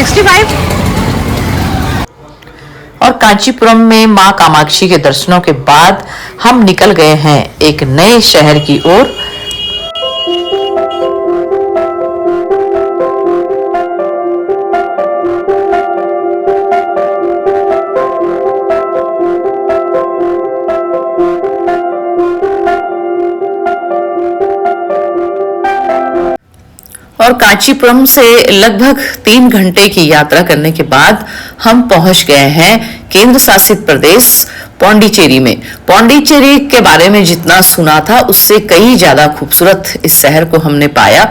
65। और कांचीपुरम में मां कामाक्षी के दर्शनों के बाद हम निकल गए हैं एक नए शहर की ओर। और कांचीपुरम से लगभग 3 घंटे की यात्रा करने के बाद हम पहुंच गए हैं केंद्र शासित प्रदेश पौंडीचेरी में। पौंडीचेरी के बारे में जितना सुना था उससे कई ज्यादा खूबसूरत इस शहर को हमने पाया।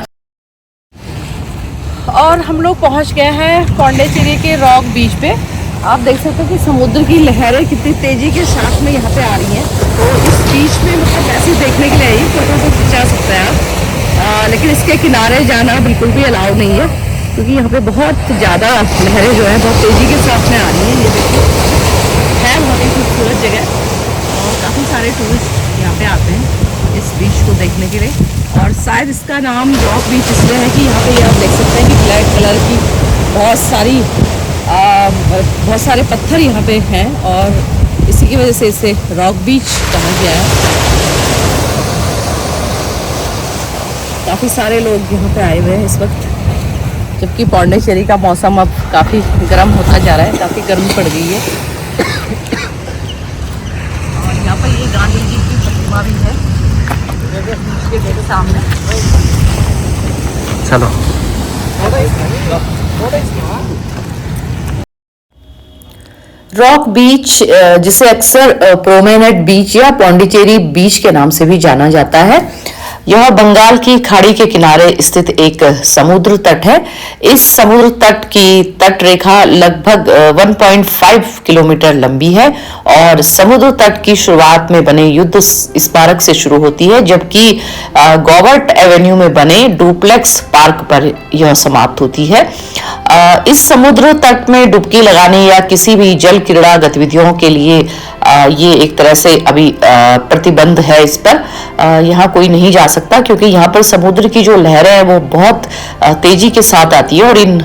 और हम लोग पहुंच गए हैं पौंडीचेरी के रॉक बीच पे। आप देख सकते हो कि समुद्र की लहरें कितनी तेजी के साथ में यहाँ पे आ रही हैं। तो इस बीच में मतलब ऐसे देखने के लिए आई फोटो तो खिंचा सकते हैं आप, लेकिन इसके किनारे जाना बिल्कुल भी अलाउ नहीं है क्योंकि यहाँ पे बहुत ज़्यादा लहरें जो है बहुत तेज़ी के साथ में आ रही हैं। ये देखिए है बहुत ही खूबसूरत जगह और काफ़ी सारे टूरिस्ट यहाँ पे आते हैं इस बीच को देखने के लिए। और शायद इसका नाम रॉक बीच इसलिए है कि यहाँ पे ये आप देख सकते हैं कि ब्लैक कलर की बहुत सारे पत्थर यहाँ पे हैं और इसी की वजह से इसे रॉक बीच कहा गया है। काफ़ी सारे लोग यहाँ पे आए हुए हैं इस वक्त, जबकि पौंडीचेरी का मौसम अब काफ़ी गर्म होता जा रहा है, काफ़ी गर्मी पड़ गई है। और यहाँ पर ये गांधी जी की प्रतिमा भी है इसके सामने। चलो रॉक बीच, जिसे अक्सर प्रोमेनेड बीच या पौंडीचेरी बीच के नाम से भी जाना जाता है, यह बंगाल की खाड़ी के किनारे स्थित एक समुद्र तट है। इस समुद्र तट की तट रेखा लगभग 1.5 किलोमीटर लंबी है और समुद्र तट की शुरुआत में बने युद्ध स्मारक से शुरू होती है, जबकि गॉबर्ट एवेन्यू में बने डुप्लेक्स पार्क पर यह समाप्त होती है। इस समुद्र तट में डुबकी लगाने या किसी भी जल क्रीड़ा गतिविधियों के लिए ये एक तरह से अभी प्रतिबंध है इस पर। यहाँ कोई नहीं जा सकता क्योंकि यहाँ पर समुद्र की जो लहरें हैं वो बहुत तेजी के साथ आती है और इन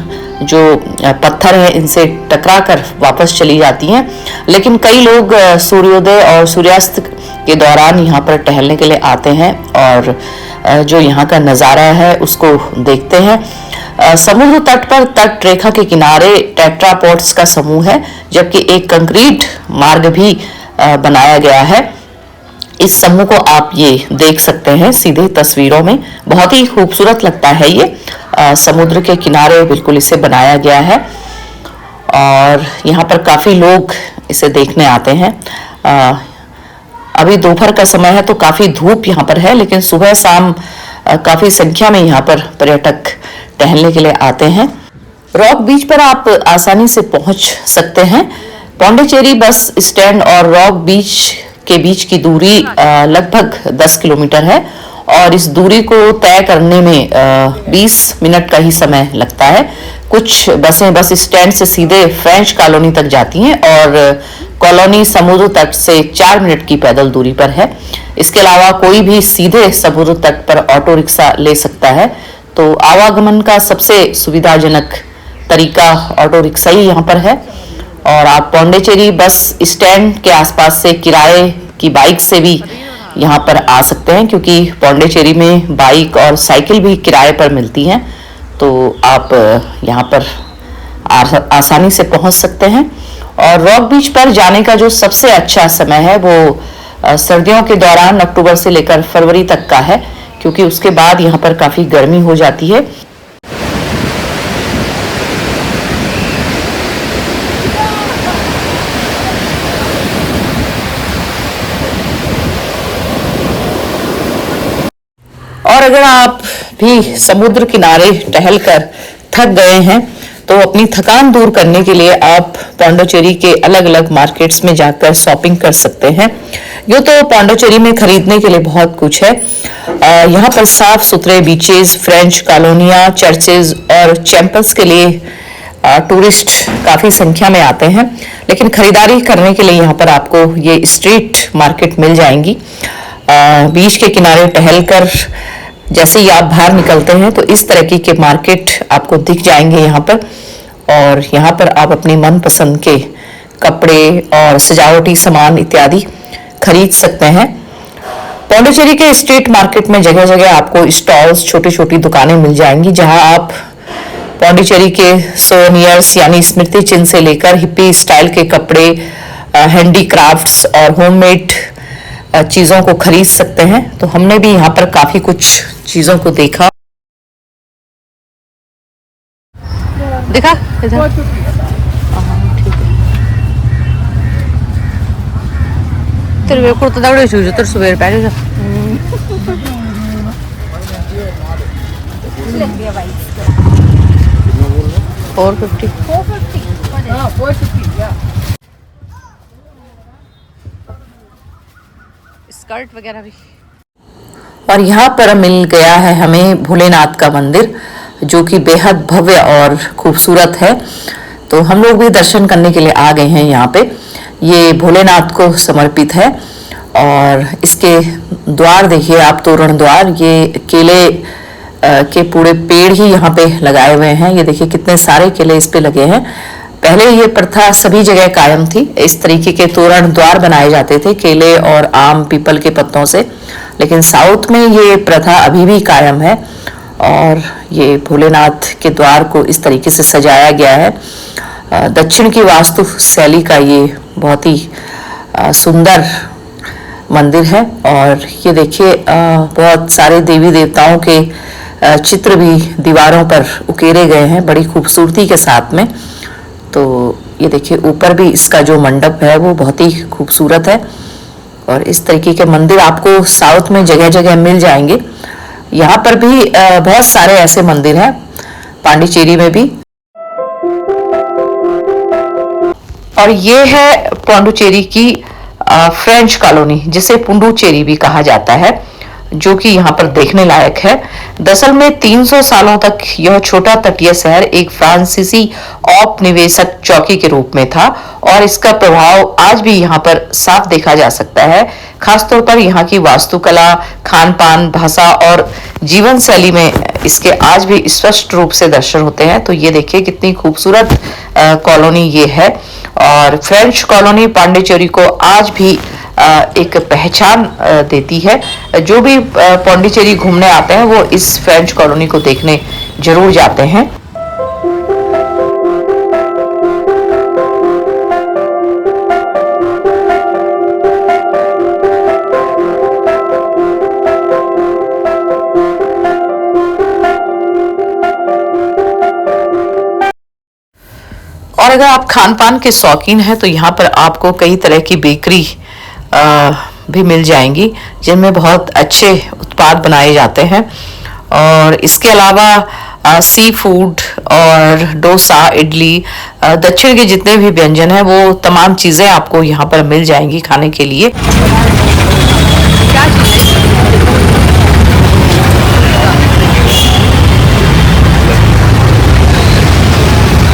जो पत्थर हैं इनसे टकरा कर वापस चली जाती हैं। लेकिन कई लोग सूर्योदय और सूर्यास्त के दौरान यहाँ पर टहलने के लिए आते हैं और जो यहाँ का नज़ारा है उसको देखते हैं। समुद्र तट पर तट रेखा के किनारे टेट्रापोड्स का समूह है, जबकि एक कंक्रीट मार्ग भी बनाया गया है। इस समूह को आप ये देख सकते हैं सीधे तस्वीरों में, बहुत ही खूबसूरत लगता है ये। समुद्र के किनारे बिल्कुल इसे बनाया गया है और यहाँ पर काफ़ी लोग इसे देखने आते हैं। अभी दोपहर का समय है तो काफ़ी धूप यहाँ पर है, लेकिन सुबह शाम काफ़ी संख्या में यहाँ पर पर्यटक टहलने के लिए आते हैं। रॉक बीच पर आप आसानी से पहुंच सकते हैं। पौंडीचेरी बस स्टैंड और रॉक बीच के बीच की दूरी लगभग 10 किलोमीटर है और इस दूरी को तय करने में 20 मिनट का ही समय लगता है। कुछ बसें बस स्टैंड से सीधे फ्रेंच कॉलोनी तक जाती हैं और कॉलोनी समुद्र तट से 4 मिनट की पैदल दूरी पर है। इसके अलावा कोई भी सीधे समुद्र तट पर ऑटो रिक्शा ले सकता है। तो आवागमन का सबसे सुविधाजनक तरीका ऑटो रिक्शा ही यहाँ पर है और आप पौंडीचेरी बस स्टैंड के आसपास से किराए की बाइक से भी यहाँ पर आ सकते हैं, क्योंकि पौंडीचेरी में बाइक और साइकिल भी किराए पर मिलती हैं। तो आप यहाँ पर आसानी से पहुँच सकते हैं। और रॉक बीच पर जाने का जो सबसे अच्छा समय है वो सर्दियों के दौरान अक्टूबर से लेकर फरवरी तक का है, क्योंकि उसके बाद यहाँ पर काफ़ी गर्मी हो जाती है। और अगर आप भी समुद्र किनारे टहलकर थक गए हैं तो अपनी थकान दूर करने के लिए आप पौंडीचेरी के अलग अलग मार्केट्स में जाकर शॉपिंग कर सकते हैं। यूँ तो पौंडीचेरी में खरीदने के लिए बहुत कुछ है। यहाँ पर साफ सुथरे बीचेस, फ्रेंच कॉलोनियाँ, चर्चेज और चैंपल्स के लिए टूरिस्ट काफ़ी संख्या में आते हैं, लेकिन खरीदारी करने के लिए यहाँ पर आपको ये स्ट्रीट मार्केट मिल जाएंगी। बीच के किनारे टहलकर जैसे ही आप बाहर निकलते हैं तो इस तरह की के मार्केट आपको दिख जाएंगे यहाँ पर। और यहाँ पर आप अपनी मनपसंद के कपड़े और सजावटी सामान इत्यादि खरीद सकते हैं। पौंडीचेरी के स्ट्रीट मार्केट में जगह जगह आपको स्टॉल्स, छोटी छोटी दुकानें मिल जाएंगी जहां आप पौंडीचेरी के सोनियर्स यानी स्मृति चिन्ह से लेकर हिप्पी स्टाइल के कपड़े, हैंडीक्राफ्ट्स और होममेड चीज़ों को खरीद सकते हैं। तो हमने भी यहाँ पर काफ़ी कुछ चीज़ों को देखा। देखा इधर? तेरे वे कुर्ता दावड़े शूज तेरे सुबह पहने जा 450 स्कर्ट वगैरह भी। और यहाँ पर मिल गया है हमें भोलेनाथ का मंदिर, जो कि बेहद भव्य और खूबसूरत है। तो हम लोग भी दर्शन करने के लिए आ गए हैं यहाँ पे। ये भोलेनाथ को समर्पित है और इसके द्वार देखिए आप, तोरण द्वार, ये केले के पूरे पेड़ ही यहाँ पे लगाए हुए हैं। ये देखिए कितने सारे केले इस पे लगे हैं। पहले ये प्रथा सभी जगह कायम थी, इस तरीके के तोरण द्वार बनाए जाते थे केले और आम पीपल के पत्तों से, लेकिन साउथ में ये प्रथा अभी भी कायम है। और ये भोलेनाथ के द्वार को इस तरीके से सजाया गया है। दक्षिण की वास्तु शैली का ये बहुत ही सुंदर मंदिर है। और ये देखिए बहुत सारे देवी देवताओं के चित्र भी दीवारों पर उकेरे गए हैं बड़ी खूबसूरती के साथ में। तो ये देखिए ऊपर भी इसका जो मंडप है वो बहुत ही खूबसूरत है। और इस तरीके के मंदिर आपको साउथ में जगह जगह मिल जाएंगे। यहाँ पर भी बहुत सारे ऐसे मंदिर हैं, पांडिचेरी में भी। और ये है पौंडीचेरी की फ्रेंच कॉलोनी, जिसे पुडुचेरी भी कहा जाता है, जो कि यहाँ पर देखने लायक है। दरअसल में 300 सालों तक यह छोटा तटीय शहर एक फ्रांसीसी औपनिवेशिक चौकी के रूप में था और इसका प्रभाव आज भी यहाँ पर साफ देखा जा सकता है। खासतौर पर यहाँ की वास्तुकला, खान पान, भाषा और जीवन शैली में इसके आज भी स्पष्ट रूप से दर्शन होते हैं। तो ये देखिए कितनी खूबसूरत कॉलोनी ये है। और फ्रेंच कॉलोनी पांडिचेरी को आज भी एक पहचान देती है। जो भी पौंडीचेरी घूमने आते हैं वो इस फ्रेंच कॉलोनी को देखने जरूर जाते हैं। और अगर आप खान पान के शौकीन हैं तो यहाँ पर आपको कई तरह की बेकरी भी मिल जाएंगी, जिनमें बहुत अच्छे उत्पाद बनाए जाते हैं। और इसके अलावा सी फूड और डोसा, इडली, दक्षिण के जितने भी व्यंजन हैं वो तमाम चीज़ें आपको यहाँ पर मिल जाएंगी खाने के लिए।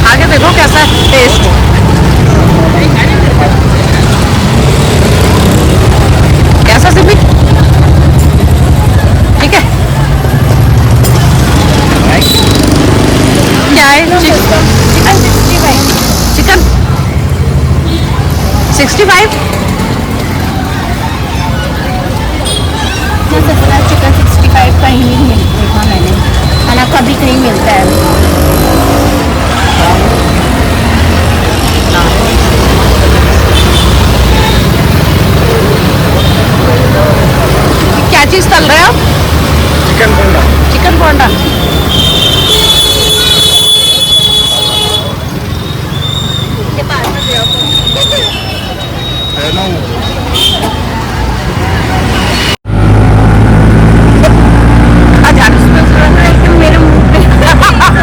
आगे देखो कैसा टेस्ट। कैसा सिर्फ ठीक है। क्या है? चिकन 65। चिकन 65 का ही नहीं देखा मैंने, खाना कभी कहीं मिलता है। क्या चीज तल रहे हो आप? चिकन बोंडा। चिकन बोंडा। मेरे मुंह पे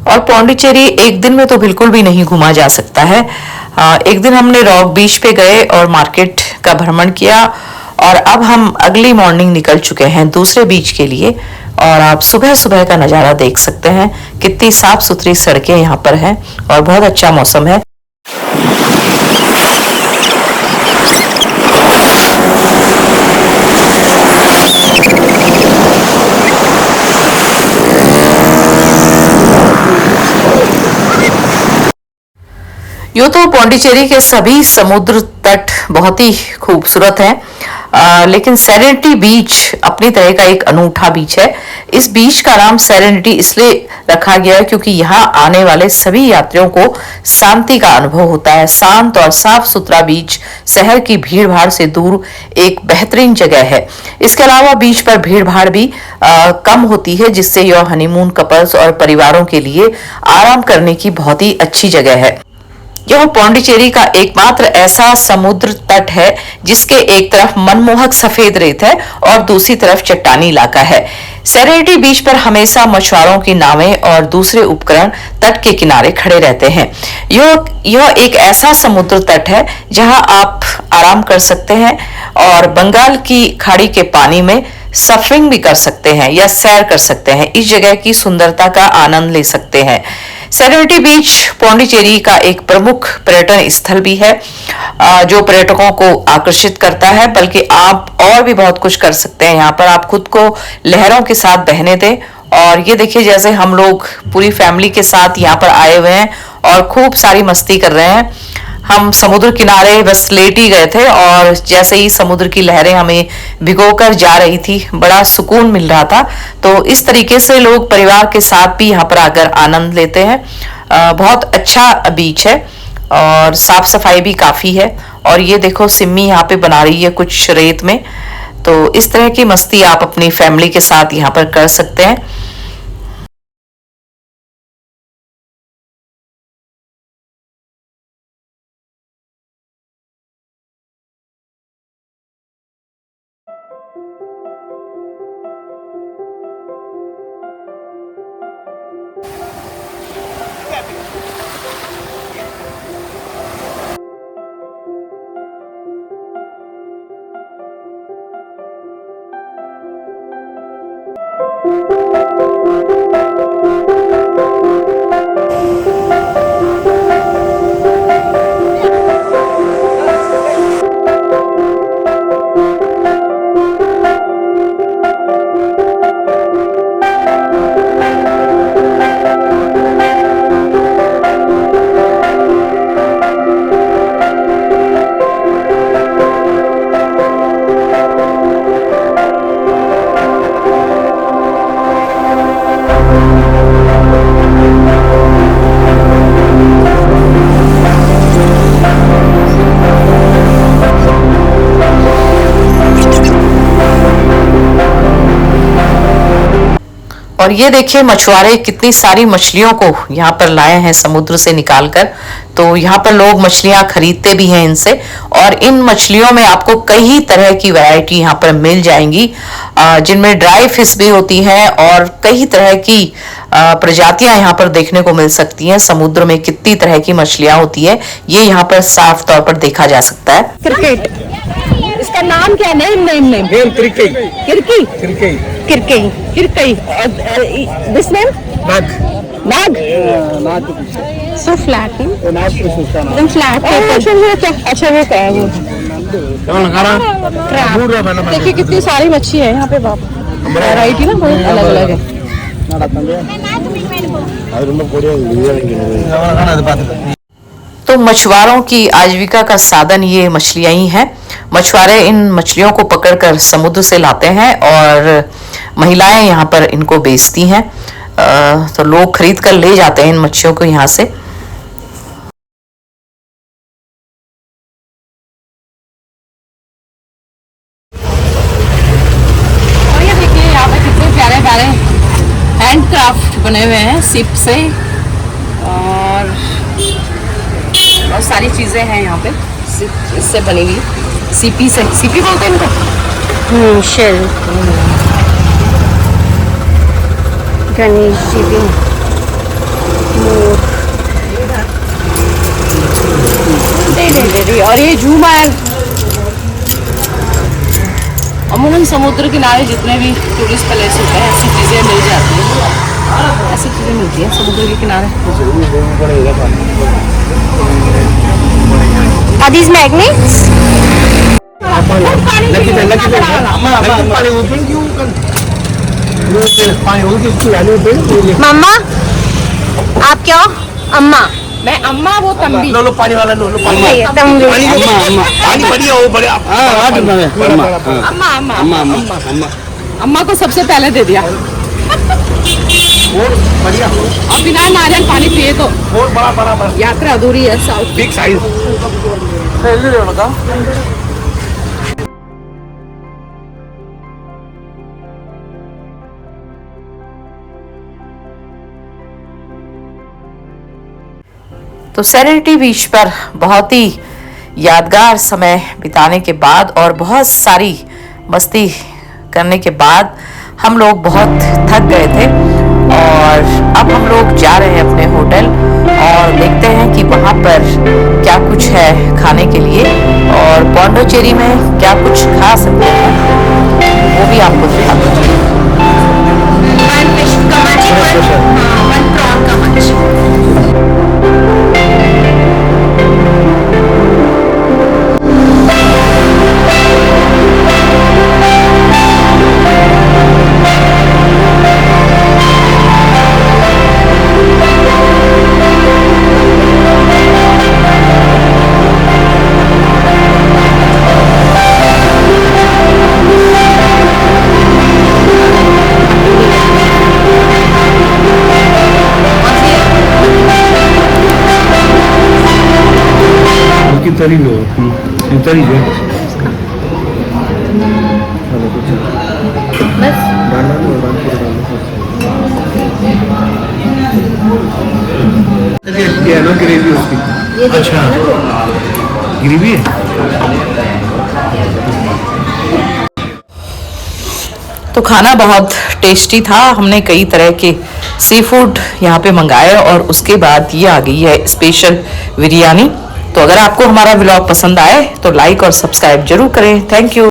और पौंडीचेरी एक दिन में तो बिल्कुल भी नहीं घूमा जा सकता है। एक दिन हमने रॉक बीच पे गए और मार्केट का भ्रमण किया और अब हम अगली मॉर्निंग निकल चुके हैं दूसरे बीच के लिए। और आप सुबह सुबह का नज़ारा देख सकते हैं, कितनी साफ सुथरी सड़कें यहाँ पर हैं और बहुत अच्छा मौसम है। यूँ तो पौंडीचेरी के सभी समुद्र तट बहुत ही खूबसूरत हैं, लेकिन सेरेनिटी बीच अपनी तरह का एक अनूठा बीच है। इस बीच का नाम सेरेनिटी इसलिए रखा गया है क्योंकि यहाँ आने वाले सभी यात्रियों को शांति का अनुभव होता है। शांत और साफ सुथरा बीच शहर की भीड़ भाड़ से दूर एक बेहतरीन जगह है। इसके अलावा बीच पर भीड़ भाड़ भी कम होती है, जिससे यह हनीमून कपल्स और परिवारों के लिए आराम करने की बहुत ही अच्छी जगह है। यह पौंडीचेरी का एकमात्र ऐसा समुद्र तट है जिसके एक तरफ मनमोहक सफेद रेत है और दूसरी तरफ चट्टानी इलाका है। सेरेनिटी बीच पर हमेशा मछुआरों की नावें और दूसरे उपकरण तट के किनारे खड़े रहते हैं। यह एक ऐसा समुद्र तट है जहां आप आराम कर सकते हैं और बंगाल की खाड़ी के पानी में सर्फिंग भी कर सकते हैं या सैर कर सकते हैं। इस जगह की सुंदरता का आनंद ले सकते हैं। सेरेनिटी बीच पौंडीचेरी का एक प्रमुख पर्यटन स्थल भी है जो पर्यटकों को आकर्षित करता है, बल्कि आप और भी बहुत कुछ कर सकते हैं। यहाँ पर आप खुद को लहरों के साथ बहने दें। और ये देखिए, जैसे हम लोग पूरी फैमिली के साथ यहाँ पर आए हुए हैं और खूब सारी मस्ती कर रहे हैं। हम समुद्र किनारे बस लेट ही गए थे और जैसे ही समुद्र की लहरें हमें भिगोकर जा रही थी, बड़ा सुकून मिल रहा था। तो इस तरीके से लोग परिवार के साथ भी यहाँ पर आकर आनंद लेते हैं। बहुत अच्छा बीच है और साफ सफाई भी काफी है। और ये देखो, सिम्मी यहाँ पे बना रही है कुछ रेत में। तो इस तरह की मस्ती आप अपनी फैमिली के साथ यहाँ पर कर सकते हैं। और ये देखिए, मछुआरे कितनी सारी मछलियों को यहाँ पर लाए हैं समुद्र से निकालकर। तो यहाँ पर लोग मछलियां खरीदते भी हैं इनसे। और इन मछलियों में आपको कई तरह की वैरायटी यहाँ पर मिल जाएंगी, जिनमें ड्राई फिश भी होती हैं और कई तरह की प्रजातियां यहाँ पर देखने को मिल सकती हैं। समुद्र में कितनी तरह की मछलियां होती है, ये यहाँ पर साफ तौर पर देखा जा सकता है। क्रिकेट, इसका नाम क्या है? नेम किरकई किरकी किरकई किरकई किरकई। दिस नेम नाग नाग। नाग सो फ्लैट है, नाग कृष्ण एकदम फ्लैट है। अच्छा वो क्या है? वो crab। देखिए कितनी सारी मच्छी है यहाँ पे। बाप, वैरायटी ना बहुत अलग अलग है। तो मछुआरों की आजीविका का साधन ये मछलियां ही हैं। मछुआरे इन मछलियों को पकड़कर समुद्र से लाते हैं और महिलाएं यहाँ पर इनको बेचती हैं। तो लोग खरीद कर ले जाते हैं इन मच्छियों को यहाँ से। और ये देखिए यहाँ पे कितने प्यारे प्यारे हैंडक्राफ्ट बने हुए हैं सिप से, और बहुत सारी चीजें हैं यहाँ पे इससे बनी हुई। सीपी से, सीपी बोलते हैं इनको। शेल, गणेश जी भी। दे दी। और ये झूमर, अमूमन समुद्र किनारे जितने भी टूरिस्ट प्लेस होते हैं ऐसी चीज़ें मिल जाती हैं, ऐसी चीज़ें मिलती हैं समुद्र के किनारे। Are these magnets? मम्मा आप क्या हो? अम्मा। मैं अम्मा, वो तंबी। लो पानी वाला लो पानी तंबी। पानी बढ़िया हो बढ़िया। अम्मा अम्मा अम्मा अम्मा अम्मा को सबसे पहले दे दिया। और बढ़िया अब बिना नारियल पानी पिए तो और बड़ा यात्रा अधूरी है। साउथ बिग साइज तो सेरेनिटी बीच पर बहुत ही यादगार समय बिताने के बाद और बहुत सारी मस्ती करने के बाद हम लोग बहुत थक गए थे और अब हम लोग जा रहे हैं अपने होटल और देखते हैं कि वहाँ पर क्या कुछ है खाने के लिए और पौंडीचेरी में क्या कुछ खा सकते हैं वो भी आपको दिखाते हैं। तरी लो तरी जो ग्रेवी उसकी। अच्छा ग्रेवी है। तो खाना बहुत टेस्टी था। हमने कई तरह के सी फूड यहाँ पे मंगाए और उसके बाद ये आ गई है स्पेशल बिरयानी। तो अगर आपको हमारा व्लॉग पसंद आए तो लाइक और सब्सक्राइब जरूर करें। Thank you.